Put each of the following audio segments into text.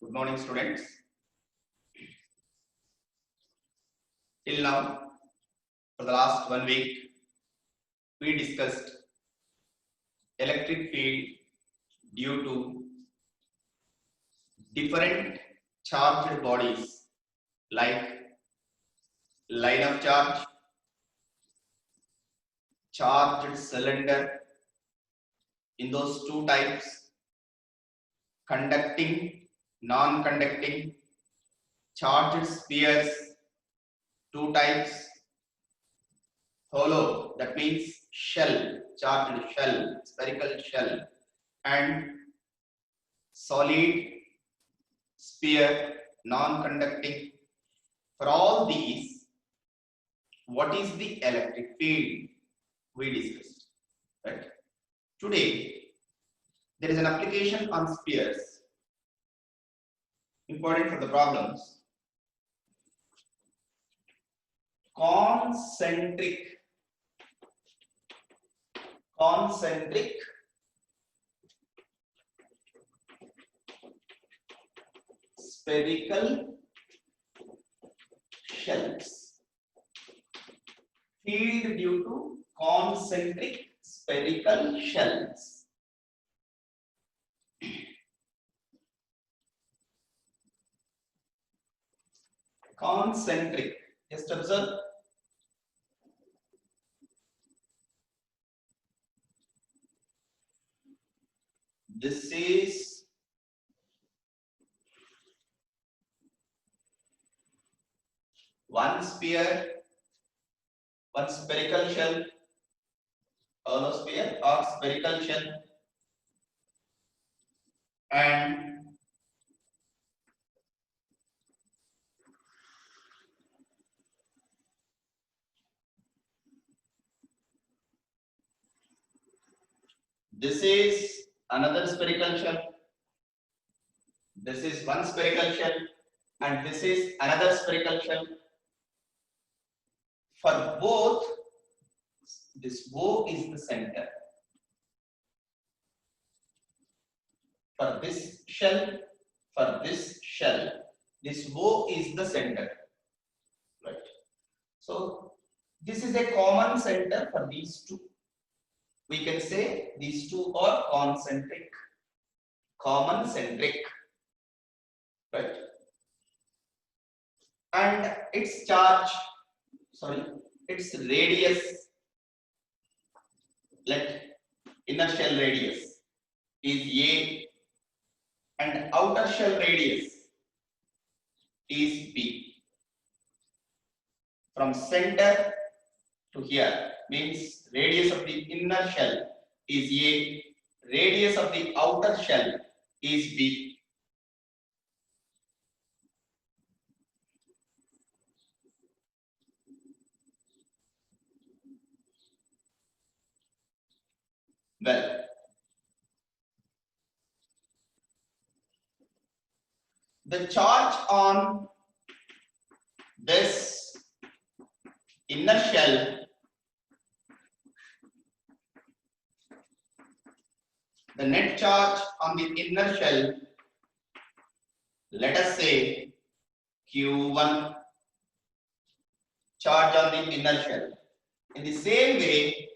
Good morning, students. Till now, for the last 1 week, we discussed electric field due to different charged bodies like line of charge, charged cylinder. In those two types, conducting, non-conducting, charged spheres, two types, hollow, that means shell, charged shell, spherical shell, and solid sphere, non-conducting. For all these, what is the electric field? We discussed, right? Today, there is an application on spheres, important for the problems. Concentric spherical shells. Field due to concentric spherical shells. Concentric. Just observe. This is one sphere, one spherical shell, hollow sphere or spherical shell, and this is another spherical shell. This is one spherical shell, and this is another spherical shell. For both, this O is the center. For this shell, this O is the center. Right. So this is a common center for these two. We can say these two are concentric, common centric, right? And its charge, its radius, let inner shell radius is A and outer shell radius is B. From center to here means radius of the inner shell is A, radius of the outer shell is B. Well, the charge on this inner shell, the net charge on the inner shell, let us say Q1, charge on the inner shell. In the same way,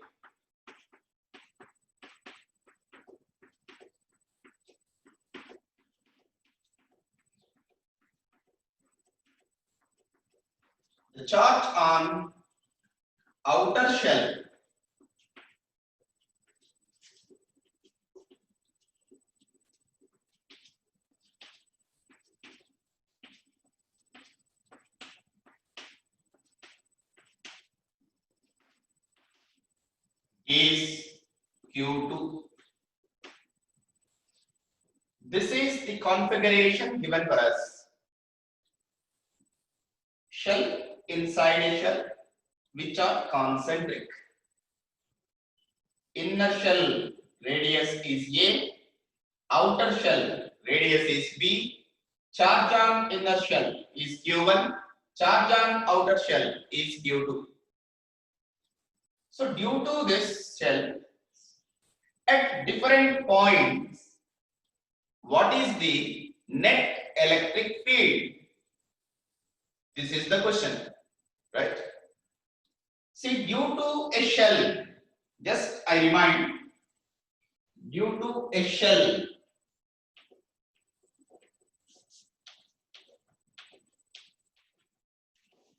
the charge on outer shell is Q2. This is the configuration given for us. Shell inside a shell which are concentric. Inner shell radius is A, outer shell radius is B, charge on inner shell is Q1, charge on outer shell is Q2. So due to this shell, at different points, what is the net electric field? This is the question, right? See, due to a shell, just I remind, due to a shell,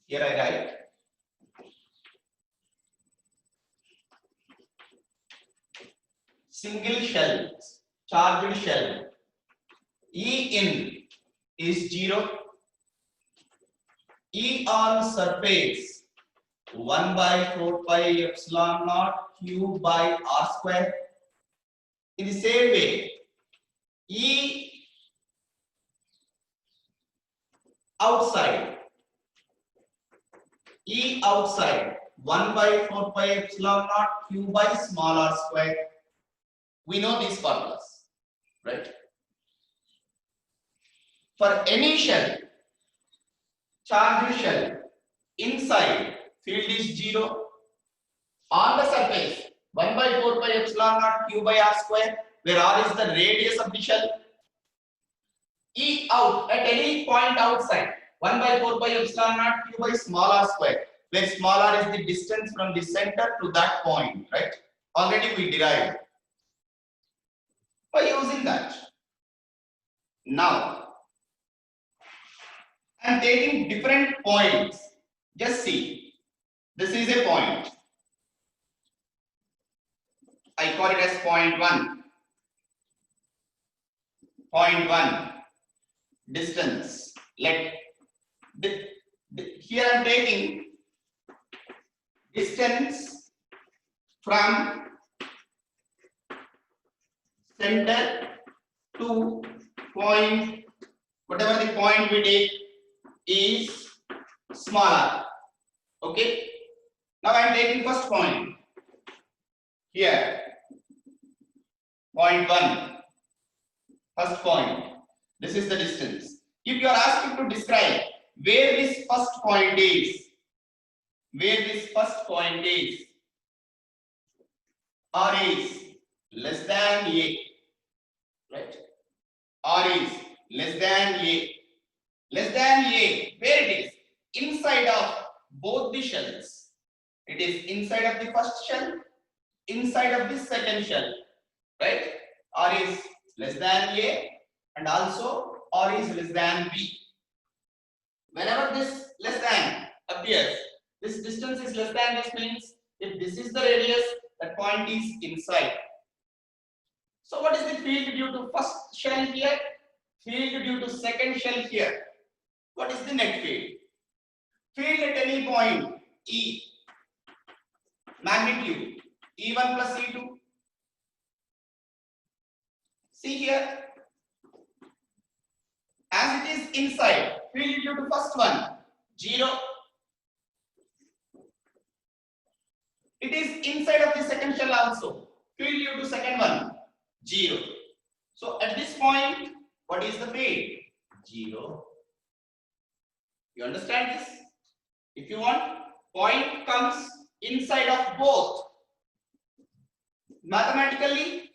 here I write single shell, charged shell, E in is 0, E on surface 1 by 4 pi epsilon naught q by r square. In the same way, E outside, E outside 1 by 4 pi epsilon naught q by small r square. We know these formulas, right? For any shell, charged shell, inside field is 0, on the surface 1 by 4 pi epsilon naught q by r square, where r is the radius of the shell. E out at any point outside 1 by 4 pi epsilon naught q by small r square, where small r is the distance from the center to that point, right? Already we derived. By using that, now I am taking different points. Just see, this is a point. I call it as point 1. Point 1 distance. Let here I am taking distance from center to point, whatever the point we take is smaller. Okay. Now I am taking first point here. Point 1. First point. This is the distance. If you are asking to describe where this first point is, R is less than A, right? R is less than A. Less than A, where it is? Inside of both the shells. It is inside of the first shell, inside of the second shell, right? R is less than A and also R is less than B. Whenever this less than appears, this distance is less than, this means if this is the radius, that point is inside. So what is the field due to first shell here? Field due to second shell here. What is the net field? Field at any point E. Magnitude E1 plus E2. See here, as it is inside, field due to first one 0. It is inside of the second shell also. Field due to second one 0. So at this point, what is the field? 0. You understand this? If you want, point comes inside of both. Mathematically,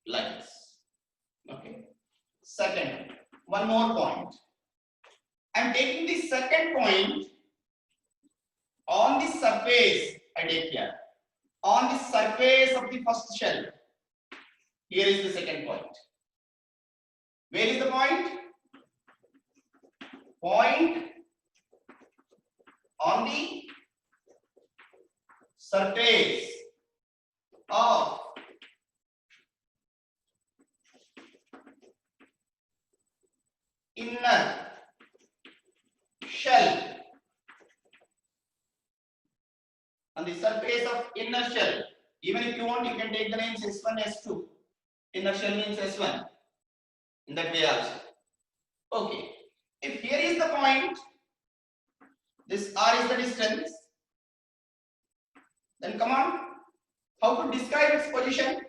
like this. Okay. Second, one more point. I am taking the second point on the surface. I take here on the surface of the first shell. Here is the second point. Where is the point? Point on the surface of inner shell. On the surface of inner shell. Even if you want, you can take the names S1, S2. Inner shell means S1. In that way also. Okay. If here is the point, this R is the distance, then come on. How to describe its position?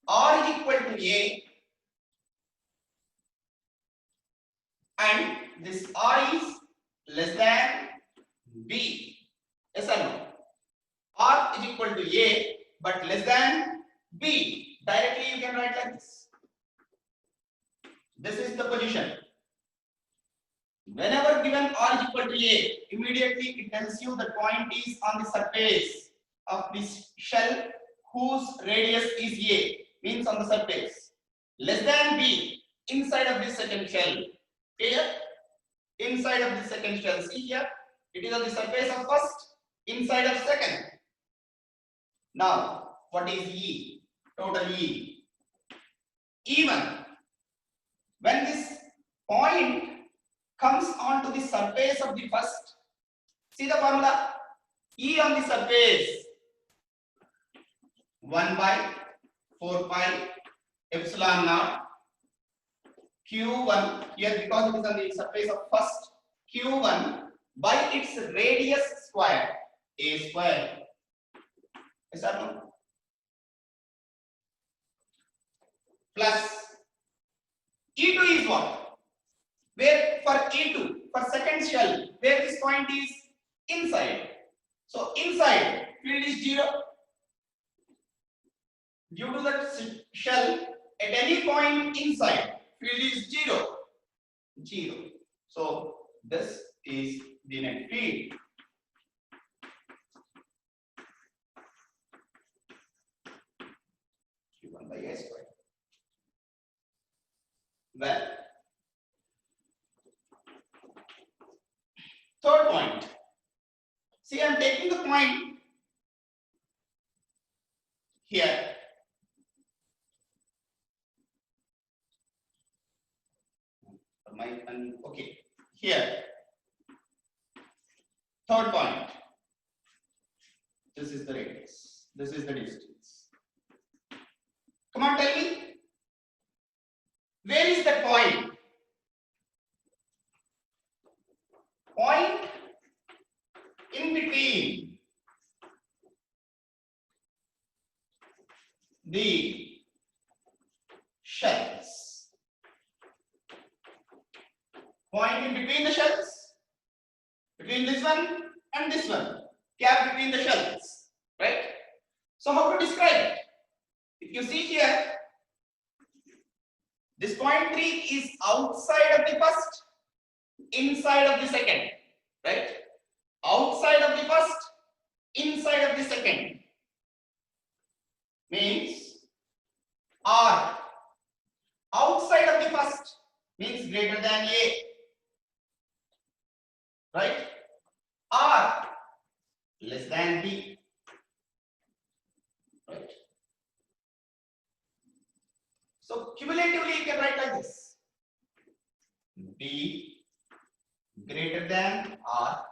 R is equal to A and this R is less than B. Yes or no? R is equal to A but less than B. Directly you can write like this. This is the position. Whenever given r is equal to a, immediately it tells you the point is on the surface of this shell whose radius is a, means on the surface. Less than b, inside of this second shell. Clear? Inside of the second shell. See here, it is on the surface of first, inside of second. Now, what is E? Total E. Even when this point comes onto the surface of the first, see the formula? E on the surface 1 by 4 pi epsilon naught q1, here because it is on the surface of first, q1 by its radius square, a square. Yes or no? Plus E2 is what? Where for E2, for second shell, where this point is inside. So inside field is 0. Due to that shell, at any point inside, field is 0. 0. So this is the net field. Q1 by a square. Well, third point. See, I am taking the point here. Okay, here. Third point. This is the radius. This is the distance. Come on, tell me. Where is the point? Point in between the shells. Point in between the shells. Between this one and this one. Gap between the shells. Right? So how to describe it? If you see here, this point 3 is outside of the first, inside of the second. Right? Outside of the first, inside of the second. Means R. Outside of the first means greater than A. Right? R less than B. Right? So cumulatively you can write like this. B greater than R.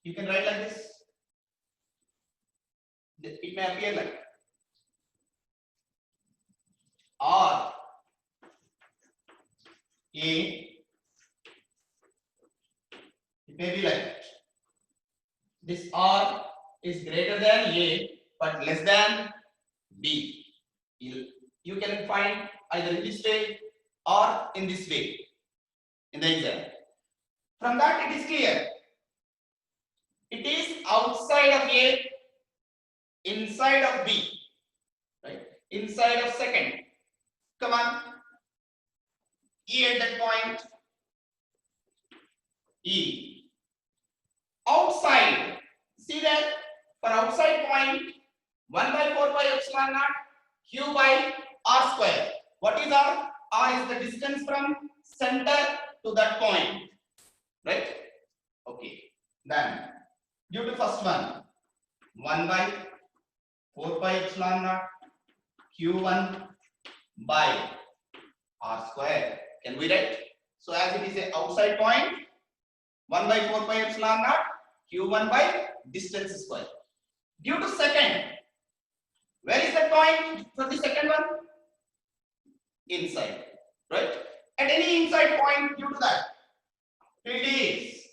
You can write like this. It may appear like R A. It may be like that. This R is greater than A but less than B. You can find either in this way or in this way in the exam. From that it is clear. It is outside of A, inside of B, right? Inside of second. Come on. E at that point. E. Outside. See that? For outside point, 1 by 4 pi epsilon naught Q by R square. What is R? R is the distance from center to that point. Right? Okay. Then, due to first one, 1 by 4 pi epsilon naught Q1 by R square. Can we write? So as it is a outside point, 1 by 4 pi epsilon naught Q1 by distance square. Due to second, where is the point for the second one? Inside, right? At any inside point, due to that, it is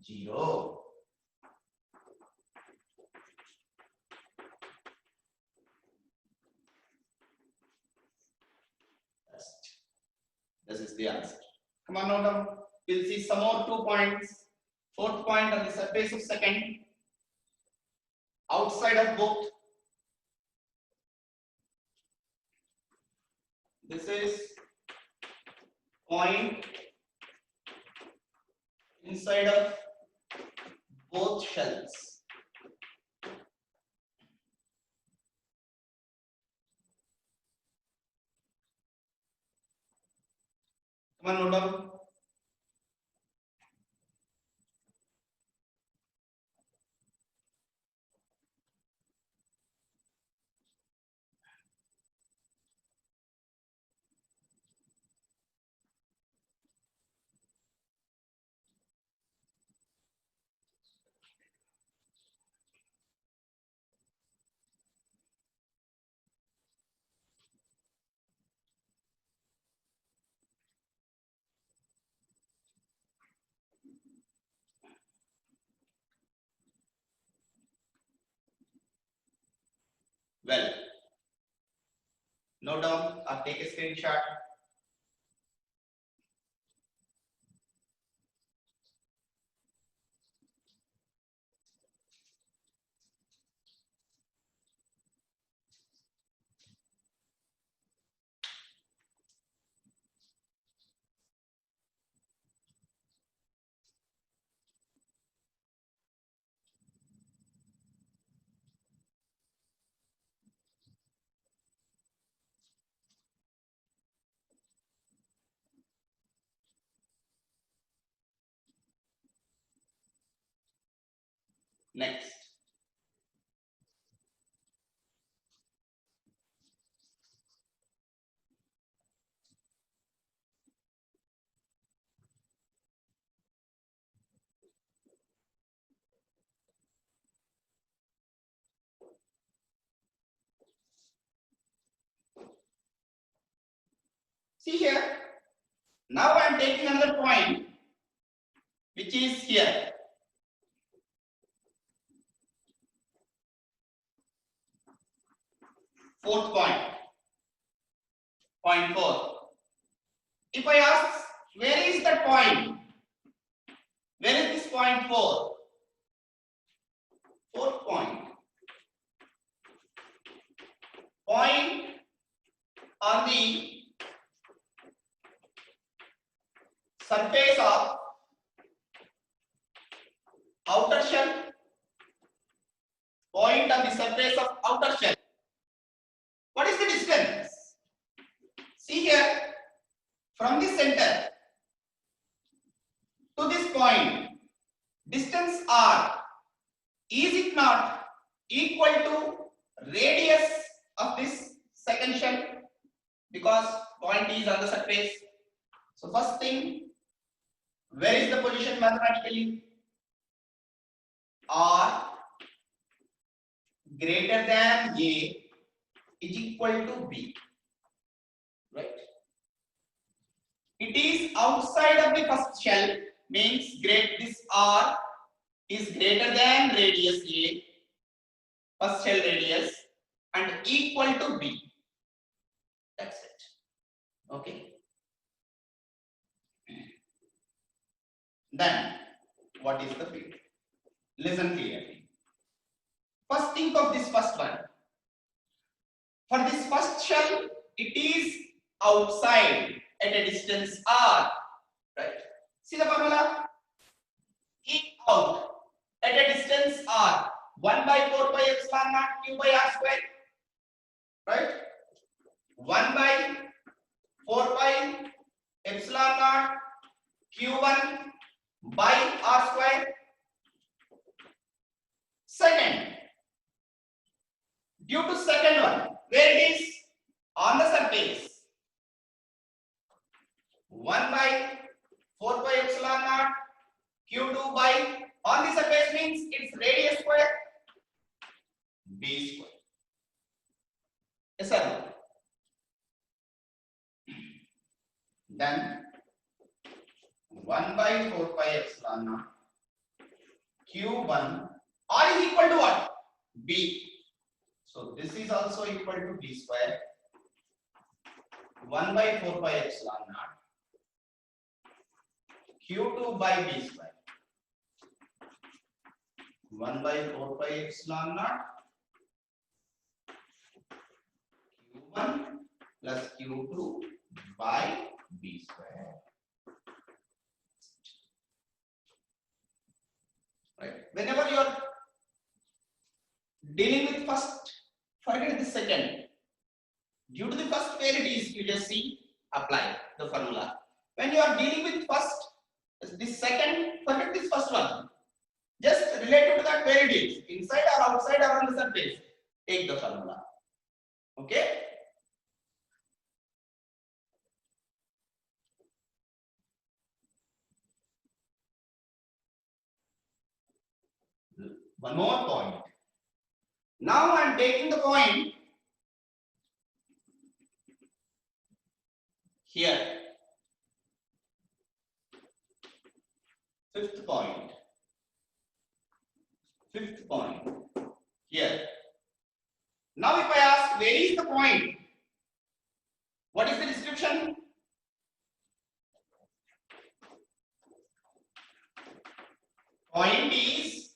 0. This is the answer. Come on, note down. We'll see some more 2 points. Fourth point on the surface of second, outside of both. This is point inside of both shells. Come on, note down. Well, note down or take a screenshot. Next. See here. Now I am taking another point which is here. Fourth point. Point 4. If I ask where is the point? Where is this point 4? Fourth point. Point on the surface of outer shell. Point on the surface of outer shell. What is the distance? See here, from the center to this point, distance r, is it not equal to radius of this second shell? Because point is on the surface. So first thing, where is the position mathematically? R greater than A is equal to B. Right? It is outside of the first shell, means this R is greater than radius A, first shell radius, and equal to B. That's it. Okay. Then, what is the field? Listen clearly. First, think of this first one. For this first shell, it is outside at a distance r. Right? See the formula? E out at a distance r. 1 by 4 pi epsilon naught q by r square. Right? 1 by 4 pi epsilon naught q1 by r square. Second, due to second one, where it is on the surface, 1 by 4 pi epsilon naught q2 by on the surface means its radius square b square. Yes sir. Then 1 by 4 pi epsilon naught q1 r is equal to what? B. So this is also equal to b square. 1 by 4 pi epsilon naught q2 by b square. 1 by 4 pi epsilon naught q1 plus Q2 by B square. Right? Whenever you are dealing with first, forget the second. Due to the first where it is, you just see, apply the formula. When you are dealing with first, this second, forget this first one. Just related to that where it is, inside or outside or on the surface, take the formula. Okay? One more point. Now I am taking the point here. Fifth point. Fifth point here. Now if I ask where is the point, what is the description? Point is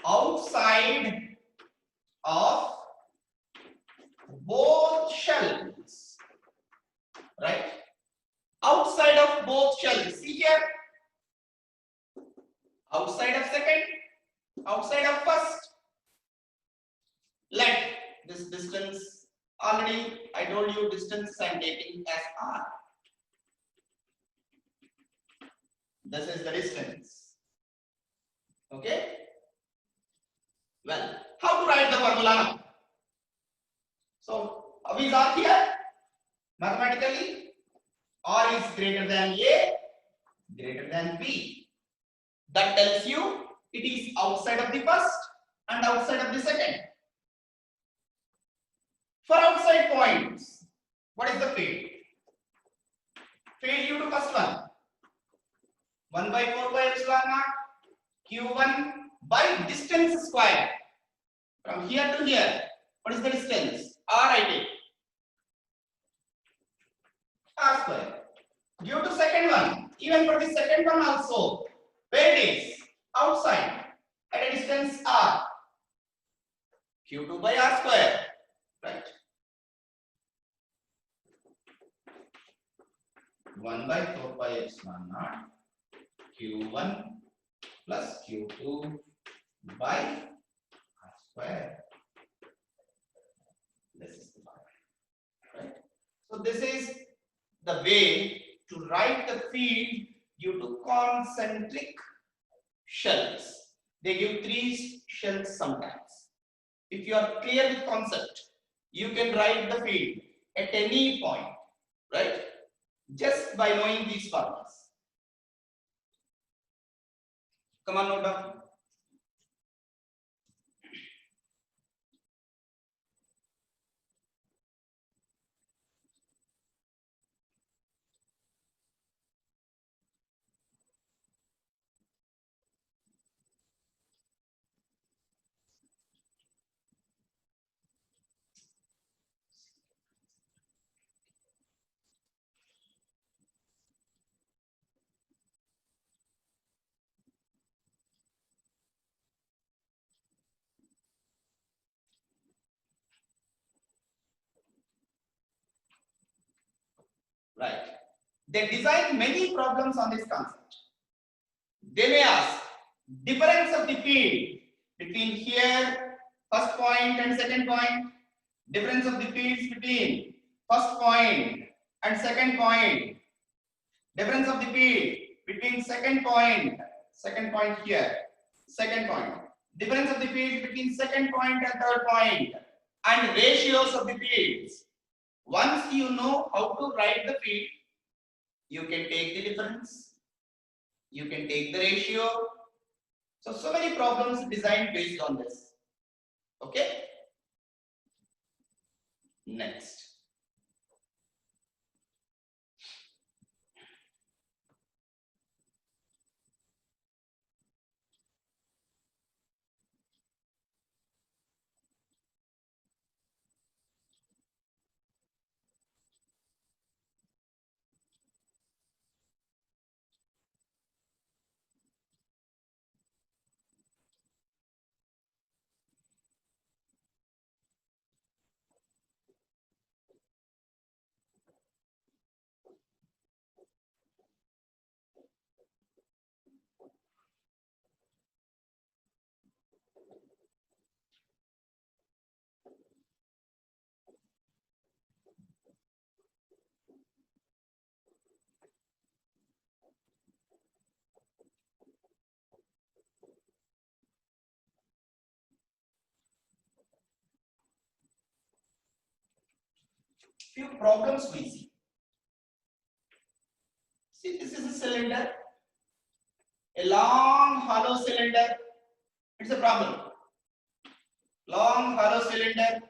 outside of both shells, right? Outside of both shells. See here, outside of second, outside of first. Let this distance, already I told you distance I am taking as r. This is the distance. Okay. Well, how to write the formula now? So, is r here? Mathematically, r is greater than a, greater than b. That tells you it is outside of the first and outside of the second. For outside points, what is the field? Field due to first one. 1 by 4 by epsilon naught q1 by distance square. From here to here, what is the distance? R I take. R square. Due to second one, even for the second one also, where it is? Outside, at a distance R. Q2 by R square. Right. 1 by 4 by epsilon naught Q1 plus Q2 by R square. This is the part. Right. So this is the way to write the field due to concentric shells. They give 3 shells sometimes. If you are clear with concept, you can write the field at any point, right? Just by knowing these formulas. Come on, note down. Right. They design many problems on this concept. They may ask difference of the field between here, first point and second point, difference of the fields between first point and second point, difference of the field between second point here, second point, difference of the fields between second point and third point, and ratios of the fields. Once you know how to write the field, you can take the difference, you can take the ratio. So many problems designed based on this. Okay. Next. few problems we see. See, this is a cylinder, a long hollow cylinder. It's a problem. Long hollow cylinder.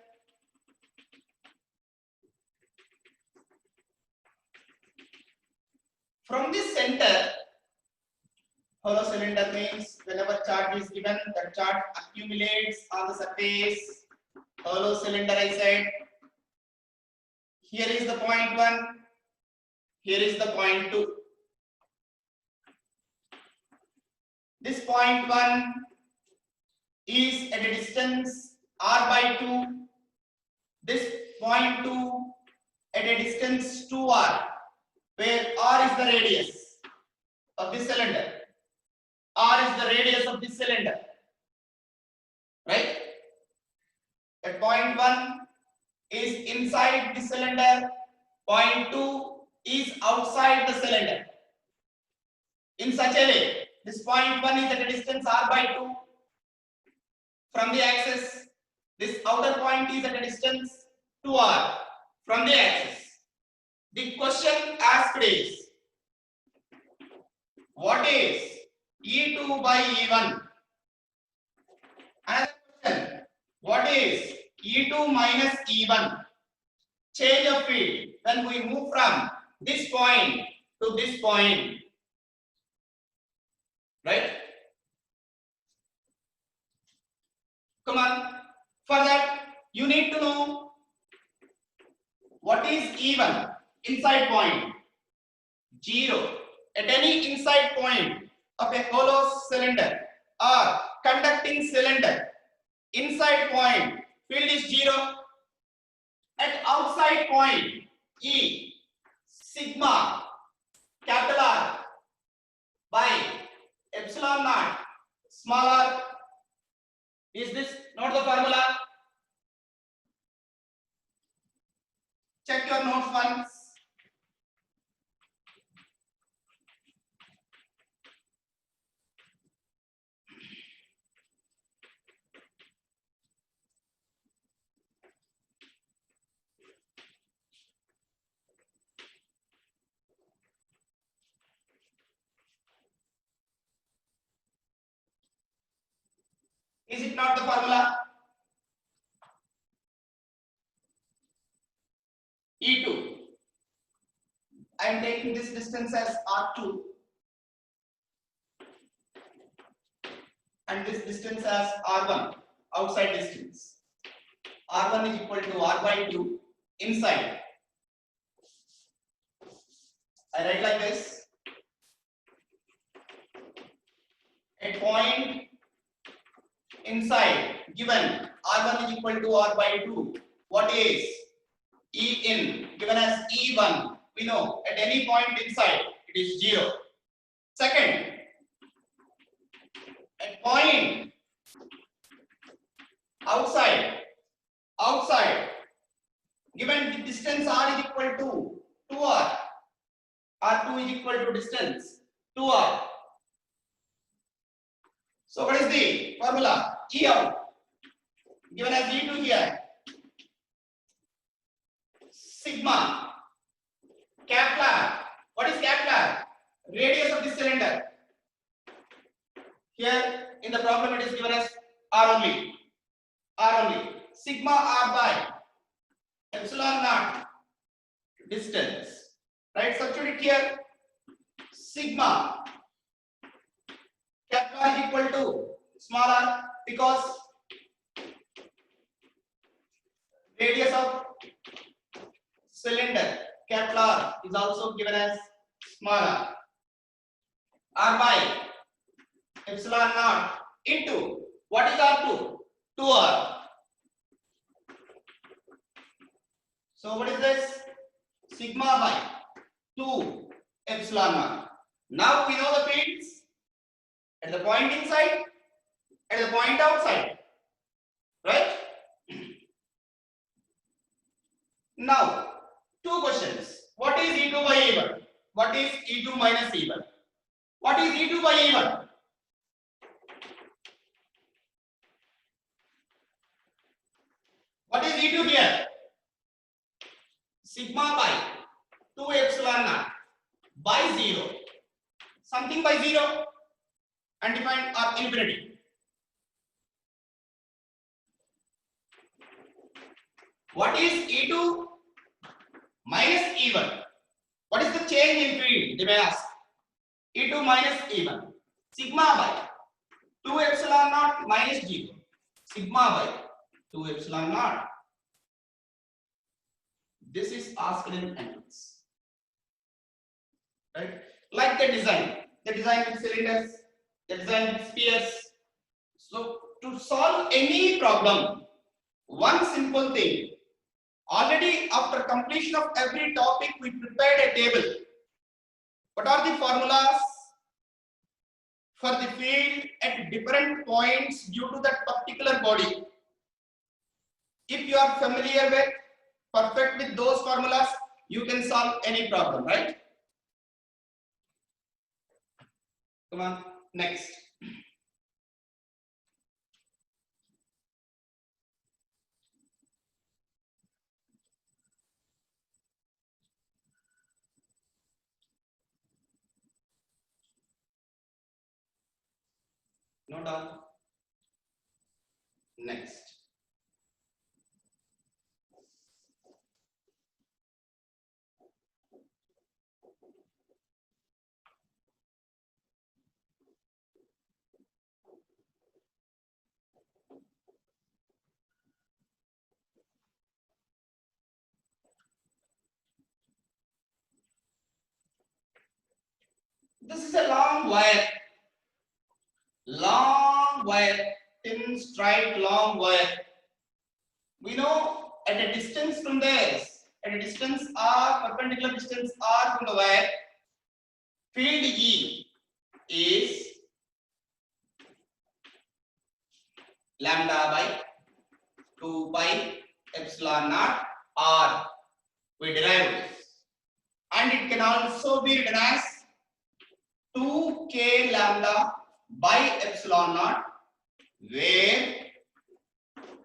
From this center, hollow cylinder means whenever charge is given, the charge accumulates on the surface. Hollow cylinder, I said. Here is the point 1. Here is the point 2. This point 1 is at a distance r by 2. This point 2 at a distance 2r, where r is the radius of this cylinder. R is the radius of this cylinder. Right? At point 1 is inside the cylinder. Point 2 is outside the cylinder. In such a way, this point 1 is at a distance r by 2 from the axis. This outer point is at a distance 2r from the axis. The question asked is, what is E2 by E1? Another question, what is E2 minus E1? Change of field when we move from this point to this point. Right? Come on. For that, you need to know what is E1, inside point. 0. At any inside point of a hollow cylinder or conducting cylinder, inside point field is 0. At outside point, E sigma capital R by epsilon naught small r. Is this not the formula? Check your notes once. Is it not the formula? E2. I am taking this distance as R2 and this distance as R1, outside distance. R1 is equal to R by 2 inside. I write like this. A point inside given R1 is equal to R by 2. What is E in given as E1? We know at any point inside it is 0. Second, at point outside given the distance R is equal to 2R. R2 is equal to distance 2R. So what is the formula? E out given as E2 here. Sigma Kepler. What is Kepler? Radius of the cylinder. Here in the problem it is given as R only. R only. Sigma R by epsilon naught distance. Right? Substitute here. Sigma Kepler is equal to small r because radius of cylinder Kepler is also given as small r. R by epsilon naught into what is R2? 2R. So what is this? Sigma by 2 epsilon naught. Now we know the fields at the point inside, at the point outside. Right? Now, two questions. What is E2 by E1? What is E2 minus E1? What is E2 by E1? What is E2 here? sigma by 2 epsilon naught by 0, something by 0, undefined or infinity. What is E2 minus E1? What is the change in field? They may ask. E2 minus E1. Sigma by 2 epsilon naught minus 0. Sigma by 2 epsilon naught. This is asked in entrance. Right? Like the design with cylinders, the design with spheres. So to solve any problem, one simple thing. Already after completion of every topic, we prepared a table. What are the formulas for the field at different points due to that particular body? If you are familiar with, perfect with those formulas, you can solve any problem, right? Come on, next. Note down. Next. This is a long wire, thin, straight, long wire. We know at a distance from this, at a distance r, perpendicular distance r from the wire, field E is lambda by 2 pi epsilon naught r. We derive this. And it can also be written as 2k lambda by epsilon naught, where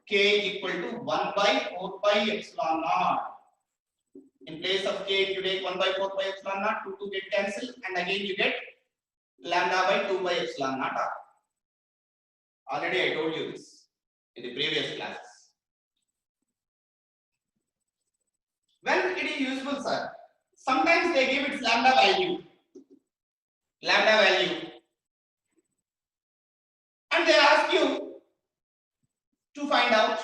k is equal to 1 by 4 pi epsilon naught. In place of k, if you take 1 by 4 pi epsilon naught, 2 get cancelled, and again you get lambda by 2 pi epsilon naught r. Already I told you this in the previous classes. When it is useful, sir, sometimes they give its lambda value, and they ask you to find out,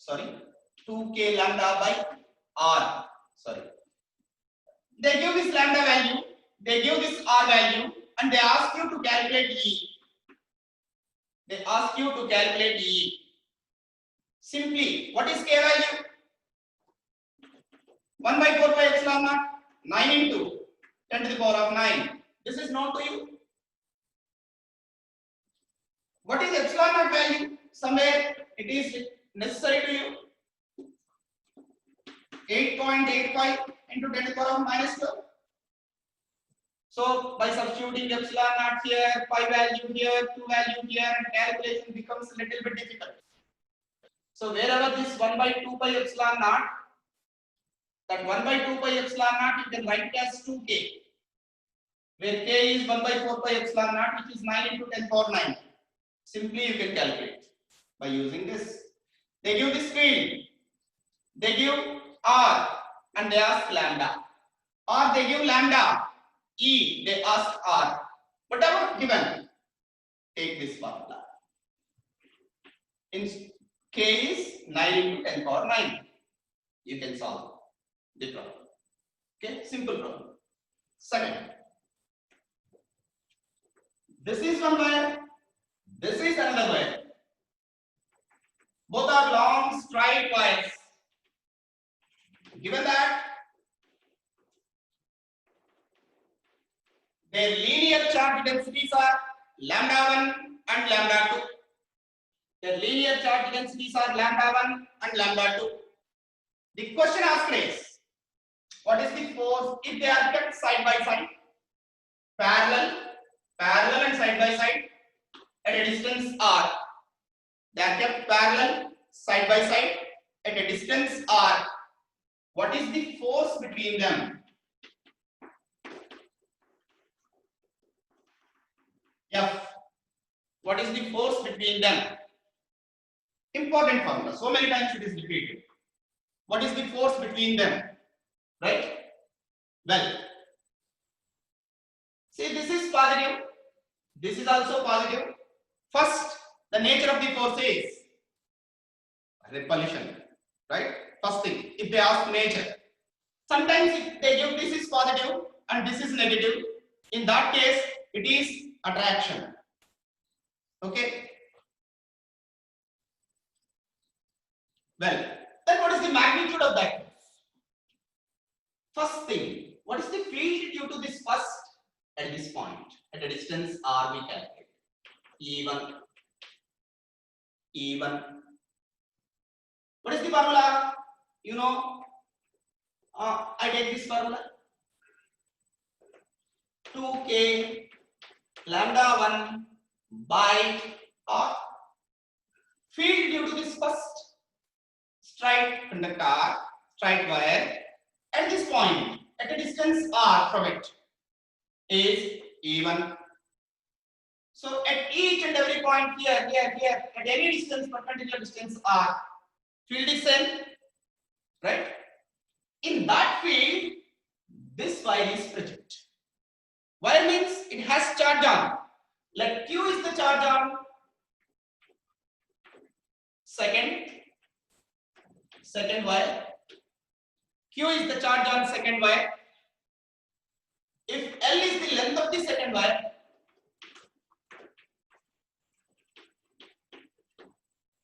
2k lambda by r. They give this lambda value, they give this r value, and they ask you to calculate E. Simply, what is k value? 1 by 4 pi epsilon naught, 9 into 10 to the power of 9. This is known to you. What is epsilon naught value? Somewhere it is necessary to you. 8.85 into 10 to the power of minus 12. So by substituting epsilon naught here, pi value here, 2 value here, and calculation becomes a little bit difficult. So wherever this 1 by 2 pi epsilon naught, that 1 by 2 pi epsilon naught, you can write it as 2k, where k is 1 by 4 pi epsilon naught, which is 9 into 10 power 9. Simply you can calculate by using this. They give this field, they give r, and they ask lambda, or they give lambda E, they ask r. Whatever given, take this formula. In k is 9 into 10 power 9. You can solve the problem. Okay, simple problem. Second, this is one wire, this is another wire. Both are long straight wires. Given that their linear charge densities are lambda 1 and lambda 2. Their linear charge densities are lambda 1 and lambda 2. The question asked is, what is the force if they are kept side by side, parallel and side by side at a distance r? They are kept parallel, side by side at a distance r, what is the force between them? F. What is the force between them? Important formula. So many times it is repeated. What is the force between them? Right? Well, see, this is positive. This is also positive. First, the nature of the force is repulsion. Right? First thing, if they ask nature. Sometimes if they give this is positive and this is negative, in that case, it is attraction. Okay? Well, then what is the magnitude of that? First thing, what is the field due to this first at this point? At a distance r we calculate. E1. What is the formula? You know, I take this formula. 2k lambda 1 by r. Field due to this first straight conductor, straight wire at this point at a distance r from it is E1. So at each and every point here, at any distance, perpendicular distance r, field is same, right? In that field, this wire is present. Wire means it has charge on. Like Q is the charge on second wire. Q is the charge on second wire. If L is the length of the second wire,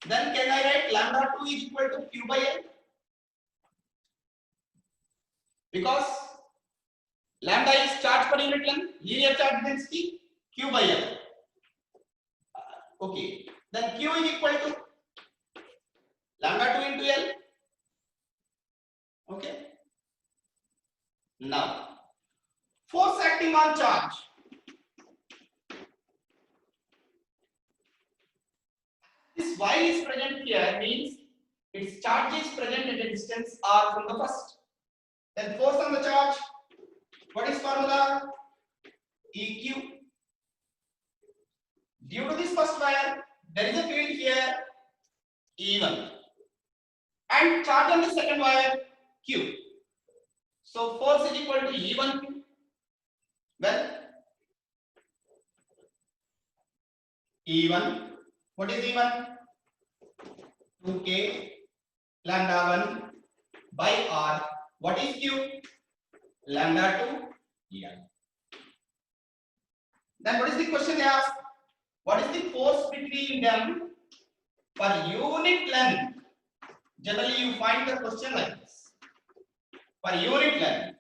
then can I write lambda 2 is equal to Q by L? Because lambda is charge per unit length, linear charge density, Q by L. Okay, then Q is equal to lambda 2 into L. Okay. Now, force acting on charge. This Y is present here means its charge is present at a distance r from the first. Then force on the charge. What is formula? EQ. Due to this first wire, there is a field here E1, and charge on the second wire Q. So force is equal to E1Q. Well, E1. What is E1? 2k lambda 1 by r. What is Q? Lambda 2 EI. Then what is the question they ask? What is the force between them per unit length? Generally you find the question like this. Per unit length.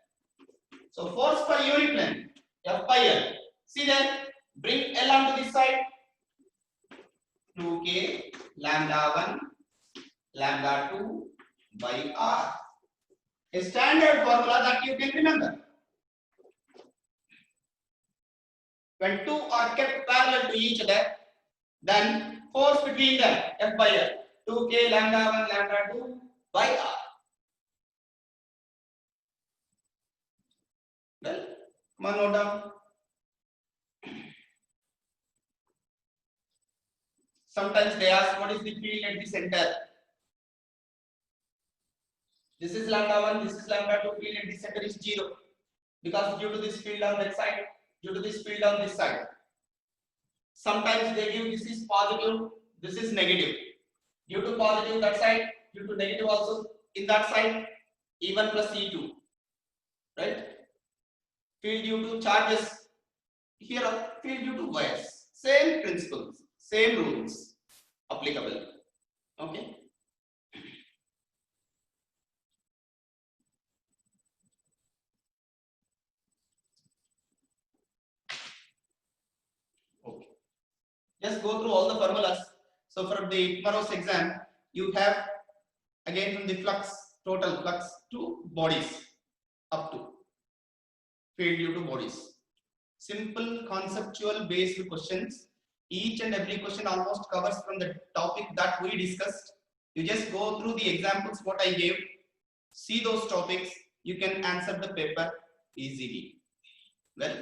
So force per unit length, F by L. See then, bring L onto this side. 2k lambda 1 lambda 2 by r. A standard formula that you can remember. When two are kept parallel to each other, then force between them, F by L, 2k lambda 1 lambda 2 by r. Well, come on, note down. Sometimes they ask what is the field at the center. This is lambda 1, this is lambda 2, field at the center is 0. Because due to this field on that side, due to this field on this side. Sometimes they give this is positive, this is negative. Due to positive that side, due to negative also in that side, E1 plus E2. Right? Field due to charges, here field due to wires. Same principles, same rules applicable. Okay. Just go through all the formulas. So from the tomorrow's exam, you have again from the flux, total flux to bodies up to field due to bodies. Simple conceptual based questions. Each and every question almost covers from the topic that we discussed. You just go through the examples what I gave, see those topics, you can answer the paper easily. Well,